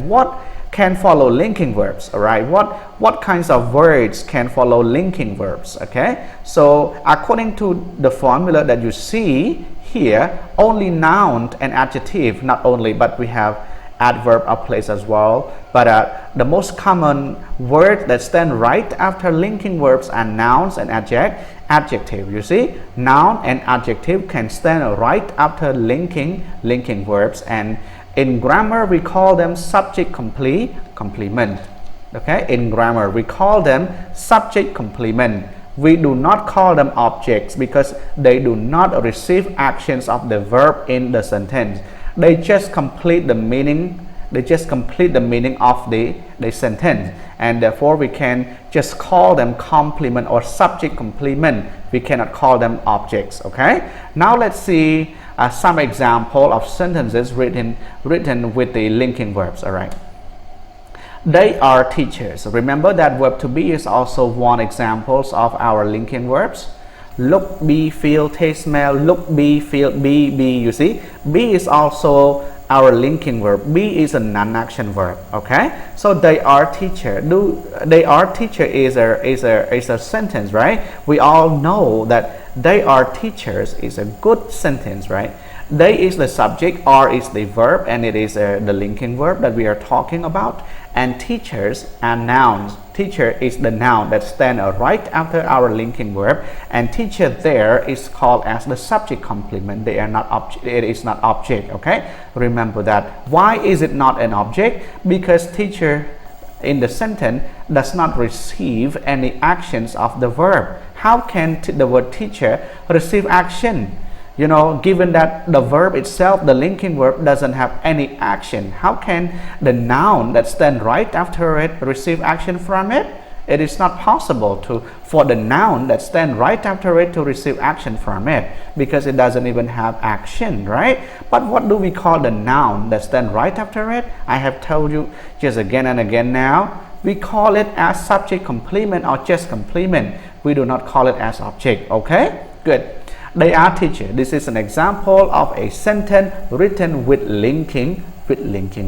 what can follow linking verbs, all right? What kinds of words can follow linking verbs, okay? So according to the formula that you see here, only noun and adjective, not only, but we have adverb are placed as well. But the most common word that stand right after linking verbs are nouns and adjective. You see, noun and adjective can stand right after linking verbs, and in grammar we call them subject complement. Okay, in grammar we call them subject complement. We do not call them objects because they do not receive actions of the verb in the sentence. They just complete the meaning. They just complete the meaning of the sentence, and therefore we can just call them complement or subject complement. We cannot call them objects. Okay. Now let's see some example of sentences written with the linking verbs. All right. They are teachers. Remember that verb to be is also one example of our linking verbs. Look, be, feel, taste, smell. Look, be, feel, be. You see, be is also our linking verb. Be is a non-action verb. Okay, so they are teacher. They are teacher is a sentence, right? We all know that they are teachers is a good sentence, right? They is the subject, are is the verb, and it is the linking verb that we are talking about. And teachers are nouns. Teacher is the noun that stands right after our linking verb, and teacher there is called as the subject complement. They are not object. It is not object. Okay, remember that. Why is it not an object? Because teacher in the sentence does not receive any actions of the verb. How can the word teacher receive action? You know, given that the verb itself, the linking verb, doesn't have any action, how can the noun that stands right after it receive action from it? It is not possible for the noun that stands right after it to receive action from it, because it doesn't even have action, right? But what do we call the noun that stands right after it? I have told you just again and again now. We call it as subject complement or just complement. We do not call it as object. Okay, good. They are teacher. This is an example of a sentence written with linking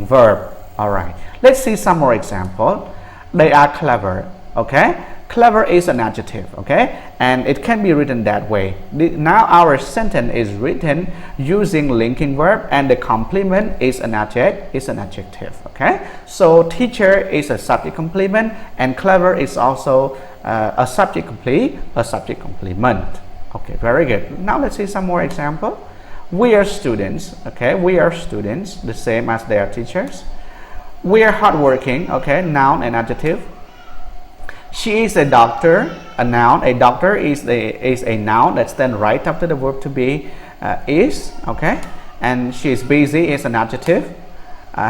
verb. All right. Let's see some more example. They are clever. Okay. Clever is an adjective. Okay, and it can be written that way. Now our sentence is written using linking verb, and the complement is an adjective. Okay. So teacher is a subject complement, and clever is also a subject complement. Okay, very good. Now let's see some more example. We are students. Okay, we are students, the same as they are teachers. We are hardworking. Okay, noun and adjective. She is a doctor, a noun. A doctor is a noun that stands right after the verb to be is. Okay, and she is busy is an adjective.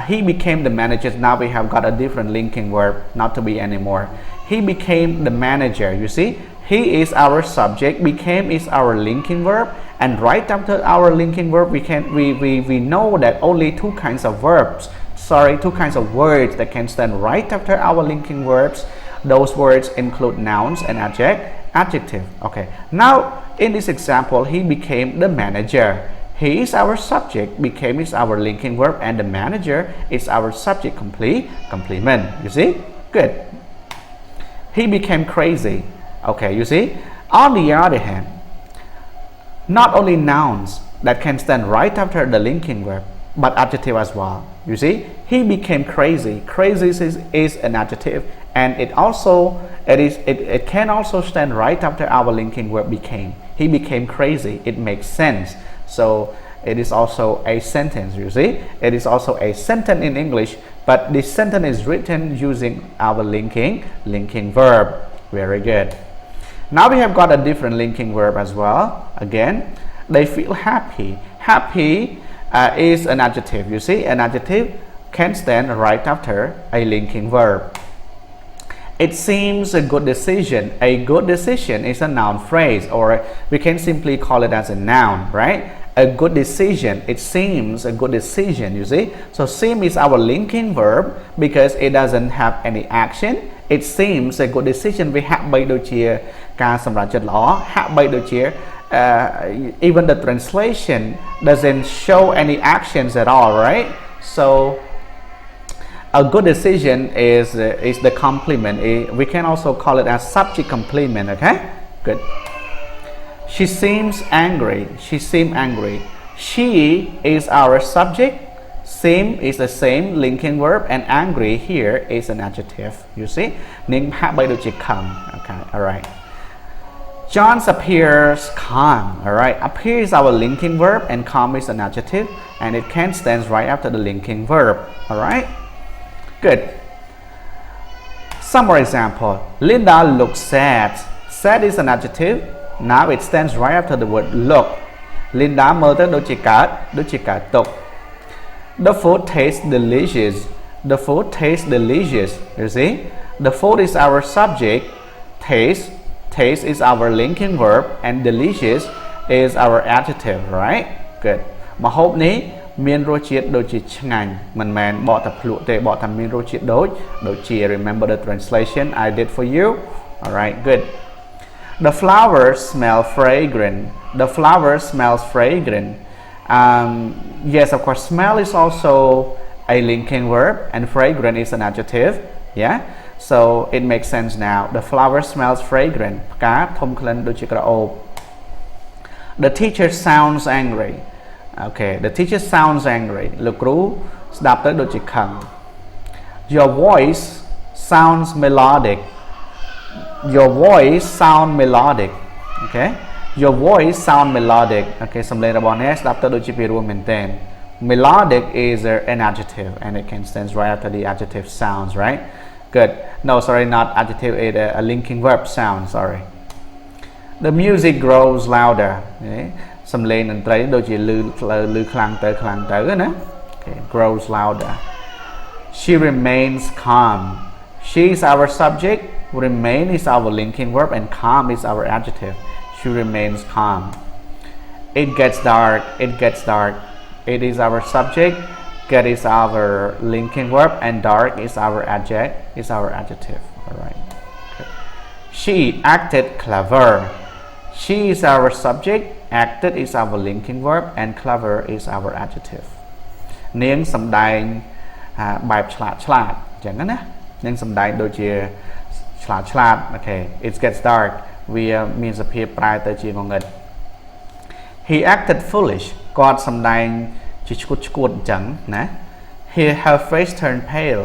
He became the manager. Now we have got a different linking verb, not to be anymore. He became the manager. You see, he is our subject, became is our linking verb, and right after our linking verb we know that only two kinds of words that can stand right after our linking verbs. Those words include nouns and adjective. Okay, now in this example, he became the manager. He is our subject, became is our linking verb, and the manager is our subject complement. You see, good. He became crazy. Okay, you see, on the other hand, not only nouns that can stand right after the linking verb, but adjective as well. You see, he became crazy. Crazy is an adjective, and it can also stand right after our linking verb became. He became crazy. It makes sense. So it is also a sentence. You see, it is also a sentence in English, but this sentence is written using our linking verb. Very good. Now we have got a different linking verb as well. Again, they feel happy. Happy is an adjective. You see, an adjective can stand right after a linking verb. It seems a good decision. A good decision is a noun phrase, or we can simply call it as a noun, right? A good decision. It seems a good decision. You see, so seem is our linking verb because it doesn't have any action. It seems a good decision. We have by even the translation doesn't show any actions at all, right? So A good decision is the complement. We can also call it as subject complement. Okay, good. She seems angry. She seems angry. She is our subject. Seem is the same linking verb, and angry here is an adjective. You see, ning ha by do come. Okay, all right. John appears calm. All right, appear is our linking verb, and calm is an adjective, and it can stand right after the linking verb. All right, good. Some more example. Linda looks sad. Sad is an adjective. Now it stands right after the word look. Linda mơ tới đôi chỉ cả tục. The food tastes delicious. The food tastes delicious. You see, the food is our subject. Taste is our linking verb, and delicious is our adjective. Right? Good. ម្ហូបនេះមានរសជាតិដូចជាឆ្ងាញ់មិនមែនបកតែភ្លក់ទេបកថាមានរសជាតិដូចជា Remember the translation I did for you? All right, good. The flowers smell fragrant. The flowers smells fragrant. Yes, of course, smell is also a linking verb, and fragrant is an adjective. Yeah, so it makes sense now. The flower smells fragrant. ផ្កាធំក្លិនដូចជាក្រអូប The teacher sounds angry. Okay, the teacher sounds angry. លោកគ្រូស្ដាប់ទៅដូចជាខឹង Your voice sounds melodic. Your voice sound melodic. Okay, your voice sound melodic. Okay, សំឡេងរបស់អ្នកស្ដាប់ទៅដូចជាពីរោះមែនទែន Melodic is an adjective, and it can stand right after the adjective sounds, right? Good. No, sorry, not adjective. It's a linking verb sound. Sorry. The music grows louder. Okay, សំឡេងតន្ត្រីដូចជាលឺខ្លាំងទៅណា Okay, grows louder. She remains calm. She is our subject. Remain is our linking verb, and calm is our adjective. She remains calm. It gets dark. It gets dark. It is our subject. Get is our linking verb, and dark is our adjective. All right. Okay. She acted clever. She is our subject. Acted is our linking verb, and clever is our adjective. នាងសំដែងបែបឆ្លាតអញ្ចឹងណានាងសំដែងដូចជាឆ្លាត Okay, it gets dark. វាមានសភាពប្រែទៅជាងងឹត He acted foolish. គាត់សំដែងជាឆ្កួតអញ្ចឹងណា Her face turned pale.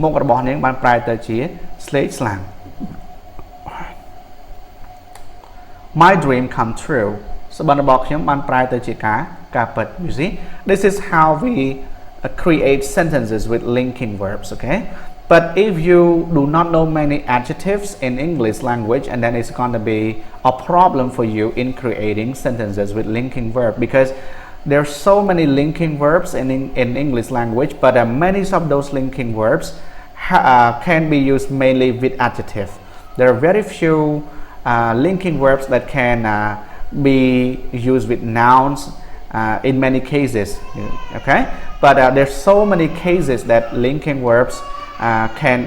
មុខរបស់នាងបានប្រែទៅជាស្លេកស្លាំង My dream come true. សុបិនរបស់ខ្ញុំបានប្រែទៅជាការពិត You see, this is how we create sentences with linking verbs. Okay, but if you do not know many adjectives in English language, and then it's going to be a problem for you in creating sentences with linking verb, because there are so many linking verbs in English language, but many of those linking verbs can be used mainly with adjective. There are very few linking verbs that can be used with nouns in many cases. Okay, but there's so many cases that linking verbs can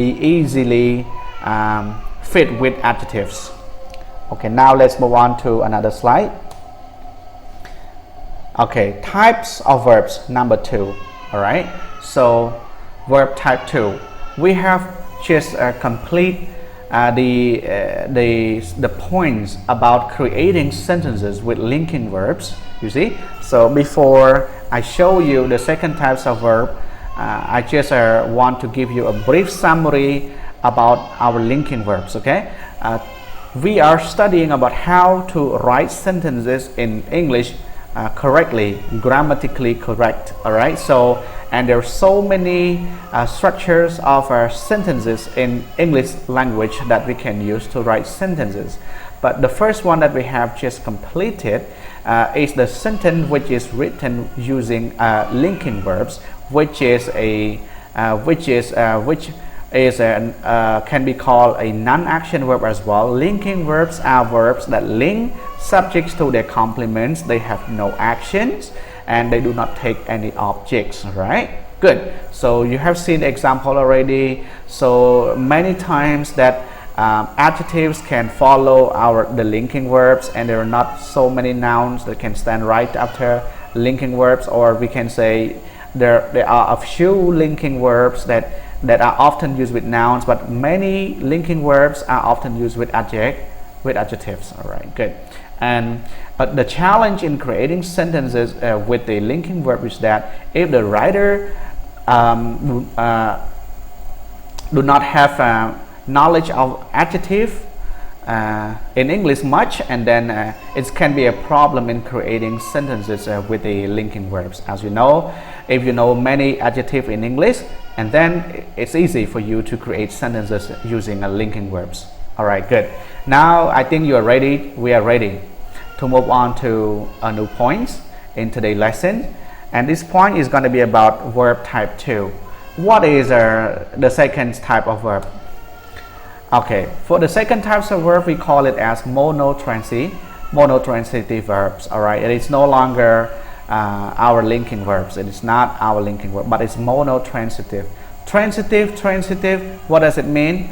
be easily fit with adjectives. Okay, now let's move on to another slide. Okay, types of verbs, number 2. All right, so verb type 2. We have just complete the points about creating sentences with linking verbs. You see, so before I show you the second types of verb, I just want to give you a brief summary about our linking verbs. Okay, we are studying about how to write sentences in English correctly, grammatically correct. All right, so and there are so many structures of our sentences in English language that we can use to write sentences. But the first one that we have just completed is the sentence which is written using linking verbs, which can be called a non-action verb as well. Linking verbs are verbs that link subjects to their complements. They have no actions and they do not take any objects. Right? Good. So you have seen the example already. So many times that adjectives can follow the linking verbs, and there are not so many nouns that can stand right after linking verbs, or we can say there are a few linking verbs that are often used with nouns, but many linking verbs are often used with adjectives. All right, good. And the challenge in creating sentences with the linking verb is that if the writer do not have knowledge of adjective in English much, and then it can be a problem in creating sentences with the linking verbs. As you know, if you know many adjectives in English, and then it's easy for you to create sentences using linking verbs. All right, good. Now I think you are ready. We are ready to move on to a new point in today's lesson, and this point is going to be about verb type 2. What is the second type of verb? Okay, for the second type of verb, we call it as monotransitive verbs. All right, it is no longer our linking verbs. It is not our linking verb, but it's monotransitive. Transitive, what does it mean?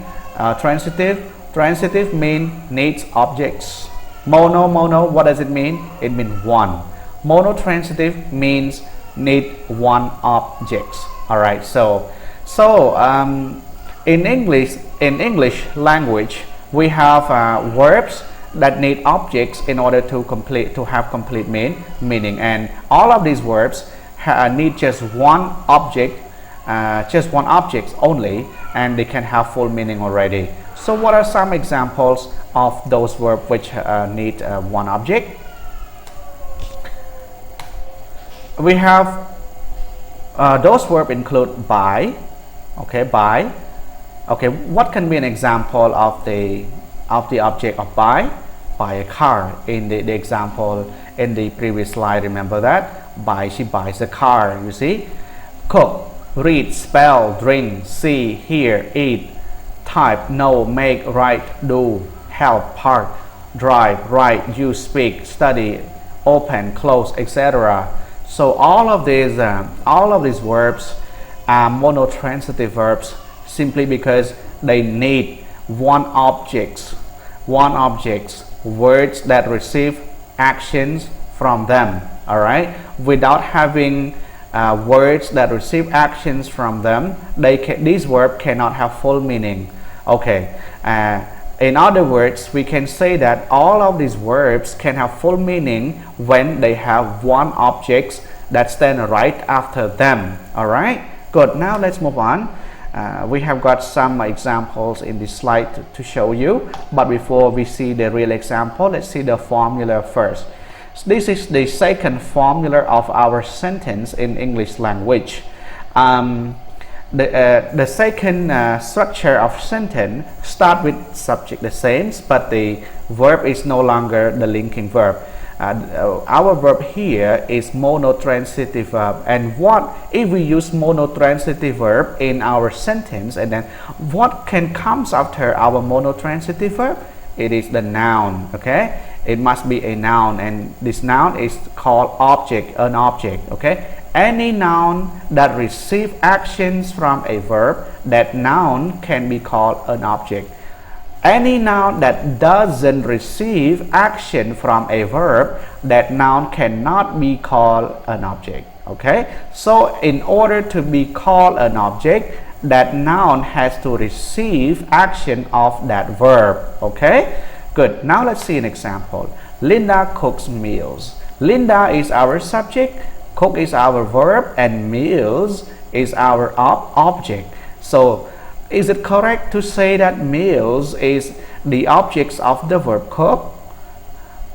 Transitive means needs objects. Mono, what does it mean? It means one. Monotransitive means need one objects. All right, so in English language, we have verbs that need objects in order to have complete meaning, and all of these verbs need just one object only, and they can have full meaning already. So what are some examples of those verbs which need one object? We have those verbs include buy. Okay, buy. Okay, what can be an example of the object of buy? Buy a car. In the example in the previous slide, remember that? Buy, she buys a car, you see. Cook, read, spell, drink, see, hear, eat, type, know, make, write, do, help, park, drive, write, use, speak, study, open, close, etc. So all of these verbs are monotransitive verbs simply because they need one object, words that receive actions from them. All right, without having words that receive actions from them, these verbs cannot have full meaning. Okay, in other words, we can say that all of these verbs can have full meaning when they have one object that stands right after them. All right, good. Now let's move on. We have got some examples in this slide to show you, but before we see the real example, let's see the formula first. So this is the second formula of our sentence in English language. The second structure of sentence start with subject the same, but the verb is no longer the linking verb. Our verb here is monotransitive verb, and what if we use monotransitive verb in our sentence, and then what comes after our monotransitive verb? It is the noun. Okay, it must be a noun, and this noun is called an object. Okay, any noun that receives actions from a verb, that noun can be called an object. Any noun that doesn't receive action from a verb, that noun cannot be called an object. Okay, so in order to be called an object, that noun has to receive action of that verb. Okay, good. Now let's see an example. Linda cooks meals. Linda is our subject, cook is our verb, and meals is our object. So is it correct to say that meals is the objects of the verb cook?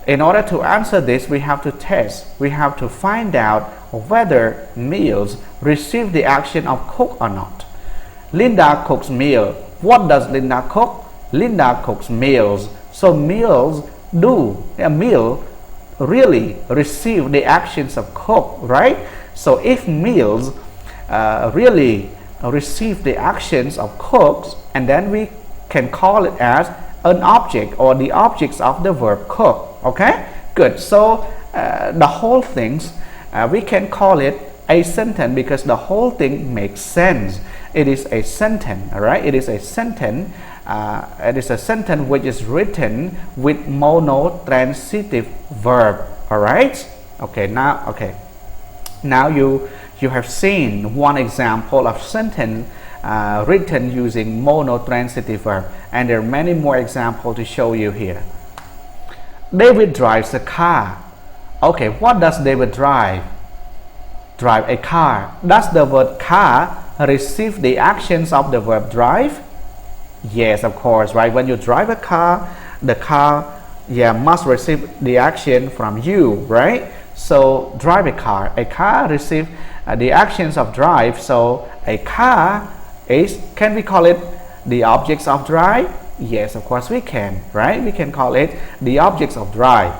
In order to answer this, we have to test. We have to find out whether meals receive the action of cook or not. Linda cooks meal. What does Linda cook? Linda cooks meals. So meal really receive the actions of cook, right? So if meals really receive the actions of cooks, and then we can call it as an object or the objects of the verb cook. Okay, good. So the whole things we can call it a sentence because the whole thing makes sense. It is a sentence. All right, it is a sentence. It is a sentence which is written with monotransitive verb. All right. Now you you have seen one example of sentence written using monotransitive verb, and there are many more examples to show you here. David drives a car. Okay, what does David drive? Drive a car. Does the word car receive the actions of the verb drive? Yes, of course, right? When you drive a car, the car must receive the action from you, right? So drive a car receive the actions of drive. So a car is, can we call it the objects of drive? Yes, of course we can, right? We can call it the objects of drive.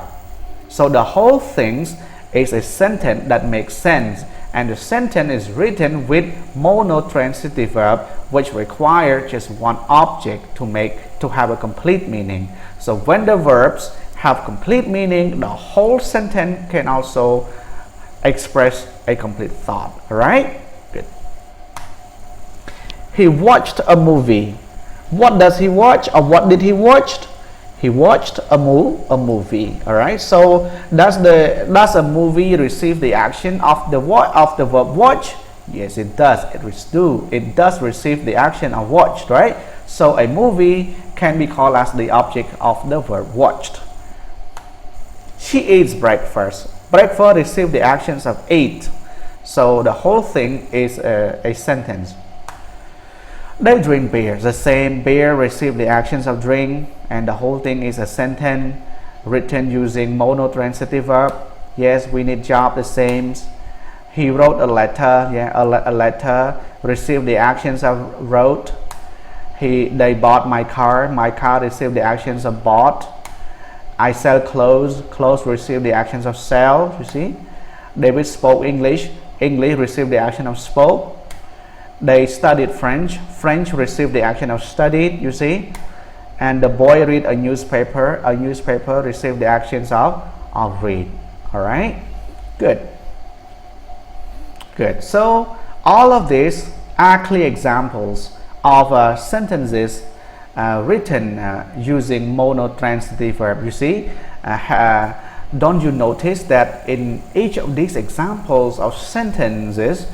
So the whole thing is a sentence that makes sense, and the sentence is written with monotransitive verb, which require just one object to have a complete meaning. So when the verbs have complete meaning, the whole sentence can also express a complete thought. All right? Good. He watched a movie. What does he watch, or what did he watch? He watched a movie. All right. So does a movie receive the action of the verb watch? Yes, it does. It does receive the action of watched, right? So a movie can be called as the object of the verb watched. She eats breakfast. Breakfast receives the actions of ate. So the whole thing is a sentence. They drink beer. The same, beer receives the actions of drink, and the whole thing is a sentence written using monotransitive verb. Yes, we need job, the same. He wrote a letter. A letter received the actions of wrote. They bought my car. My car received the actions of bought. I sell clothes. Clothes received the actions of sell. You see, David spoke English. English received the action of spoke. They studied French. French received the action of studied. You see, and the boy read a newspaper. A newspaper received the actions of read. All right, good. So all of these are clear examples of sentences written using monotransitive verb. You see, don't you notice that in each of these examples of sentences,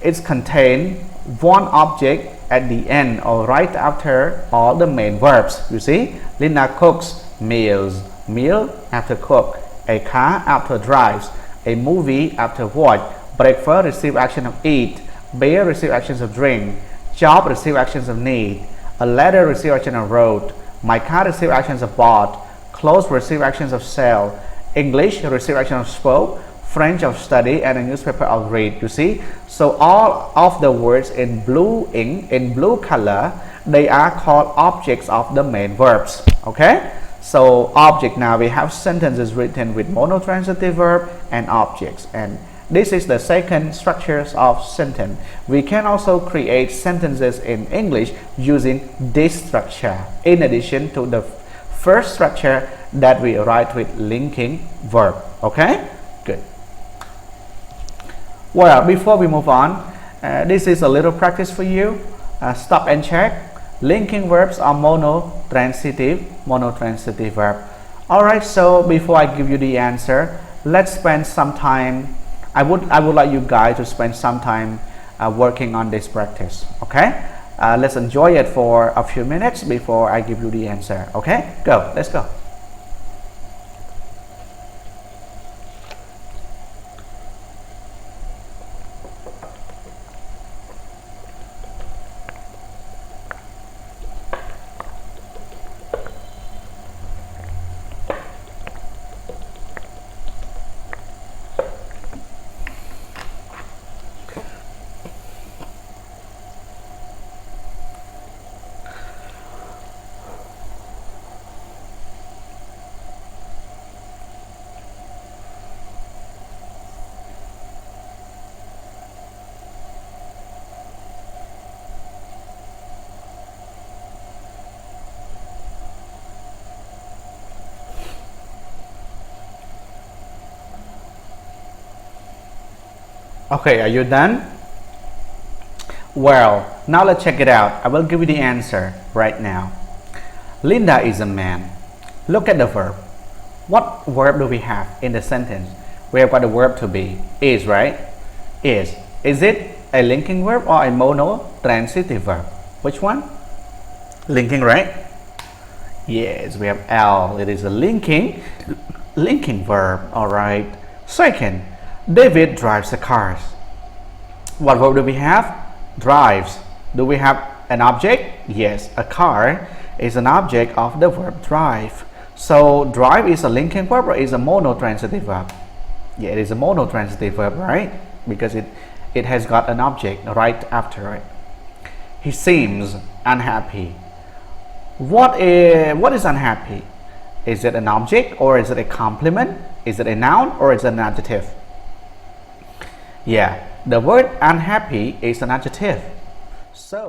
it's contained one object at the end or right after all the main verbs. You see, Linda cooks meals. Meal after cook. A car after drives. A movie after watch. Breakfast receive action of eat. Beer receive actions of drink. Job receive actions of need. A letter receive action of wrote. My car receive actions of bought. Clothes receive actions of sell. English receive action of spoke. French of study, and a newspaper of read. You see, so all of the words in blue ink, in blue color, they are called objects of the main verbs. Okay, so object, now we have sentences written with monotransitive verb and objects, and this is the second structures of sentence. We can also create sentences in English using this structure in addition to the first structure that we write with linking verb. Okay, good. Well, before we move on, this is a little practice for you. Stop and check. Linking verbs are monotransitive verb. Alright, so before I give you the answer, let's spend some time. I would like you guys to spend some time working on this practice. Okay? Let's enjoy it for a few minutes before I give you the answer. Okay? Go. Let's go. Okay, are you done? Well, now let's check it out. I will give you the answer right now. Linda is a man. Look at the verb. What verb do we have in the sentence? We have got the verb to be, is, right? Is it a linking verb or a monotransitive verb? Which one? Linking, right? Yes, we have L. It is a linking verb. All right. Second, David drives the cars. What verb do we have? Drives. Do we have an object? Yes, a car is an object of the verb drive. So drive is a linking verb or is a monotransitive verb? Yeah, it is a monotransitive verb, right? Because it has got an object right after it. He seems unhappy. What is unhappy? Is it an object or is it a complement? Is it a noun or is it an adjective? Yeah, the word unhappy is an adjective. So